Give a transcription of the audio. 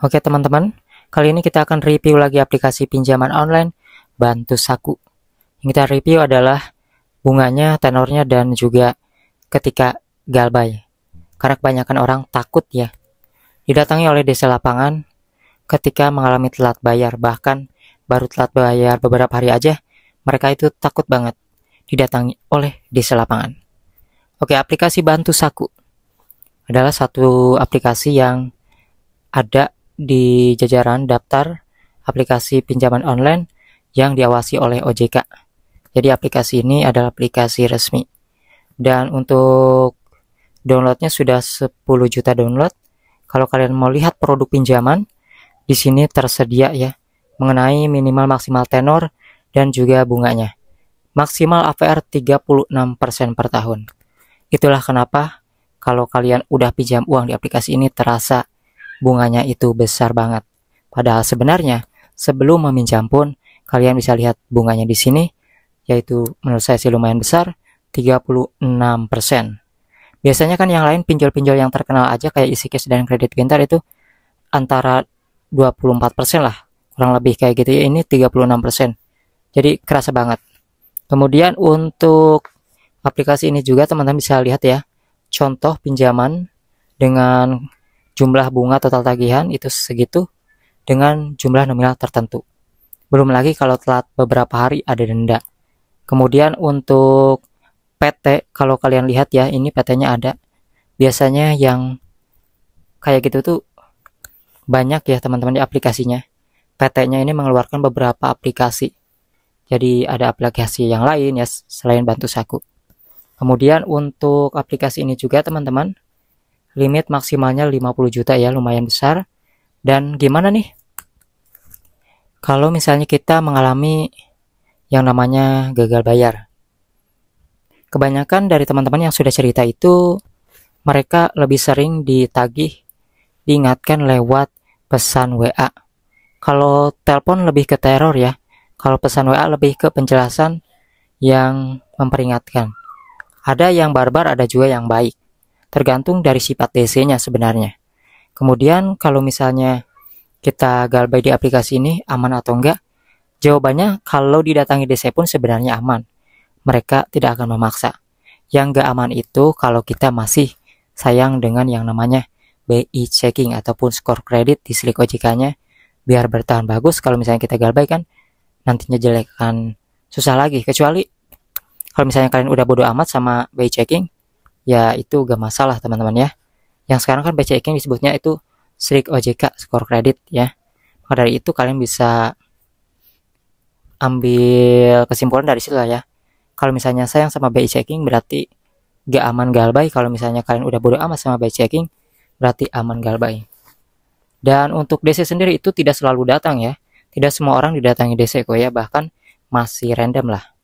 Oke teman-teman, kali ini kita akan review lagi aplikasi pinjaman online Bantu Saku. Yang kita review adalah bunganya, tenornya, dan juga ketika galbay. Karena kebanyakan orang takut ya, didatangi oleh desa lapangan ketika mengalami telat bayar. Bahkan baru telat bayar beberapa hari aja, mereka itu takut banget didatangi oleh desa lapangan. Oke, aplikasi Bantu Saku adalah satu aplikasi yang ada di jajaran daftar aplikasi pinjaman online yang diawasi oleh OJK. Jadi aplikasi ini adalah aplikasi resmi. Dan untuk downloadnya sudah 10 juta download. Kalau kalian mau lihat produk pinjaman, di sini tersedia ya, mengenai minimal maksimal tenor dan juga bunganya. Maksimal APR 36% per tahun. Itulah kenapa kalau kalian udah pinjam uang di aplikasi ini terasa bunganya itu besar banget. Padahal sebenarnya sebelum meminjam pun kalian bisa lihat bunganya di sini, yaitu menurut saya sih lumayan besar, 36%. Biasanya kan yang lain pinjol-pinjol yang terkenal aja kayak EasyCash dan Kredit Pintar itu antara 24% lah, kurang lebih kayak gitu ya. Ini 36%. Jadi kerasa banget. Kemudian untuk aplikasi ini juga teman-teman bisa lihat ya, contoh pinjaman dengan jumlah bunga total tagihan itu segitu dengan jumlah nominal tertentu. Belum lagi kalau telat beberapa hari ada denda. Kemudian untuk PT, kalau kalian lihat ya, ini PT-nya ada. Biasanya yang kayak gitu tuh banyak ya teman-teman di aplikasinya. PT-nya ini mengeluarkan beberapa aplikasi. Jadi ada aplikasi yang lain ya selain Bantu Saku. Kemudian untuk aplikasi ini juga teman-teman, limit maksimalnya 50 juta ya, lumayan besar. Dan gimana nih kalau misalnya kita mengalami yang namanya gagal bayar? Kebanyakan dari teman-teman yang sudah cerita itu mereka lebih sering ditagih, diingatkan lewat pesan WA. Kalau telepon lebih ke teror ya, kalau pesan WA lebih ke penjelasan yang memperingatkan. Ada yang barbar, ada juga yang baik, tergantung dari sifat DC-nya sebenarnya. Kemudian kalau misalnya kita galbay di aplikasi ini aman atau enggak? Jawabannya kalau didatangi DC pun sebenarnya aman. Mereka tidak akan memaksa. Yang enggak aman itu kalau kita masih sayang dengan yang namanya BI checking ataupun skor kredit di slik OJK-nya biar bertahan bagus. Kalau misalnya kita galbay kan nantinya jelek kan susah lagi. Kecuali kalau misalnya kalian udah bodo amat sama BI checking, ya itu gak masalah teman-teman ya. Yang sekarang kan BI checking disebutnya itu slik OJK, skor kredit ya. Maka dari itu kalian bisa ambil kesimpulan dari situ lah ya. Kalau misalnya sayang sama BI checking berarti gak aman galbay. Kalau misalnya kalian udah bodo amat sama BI checking berarti aman galbay. Dan untuk DC sendiri itu tidak selalu datang ya. Tidak semua orang didatangi DC kok ya, bahkan masih random lah.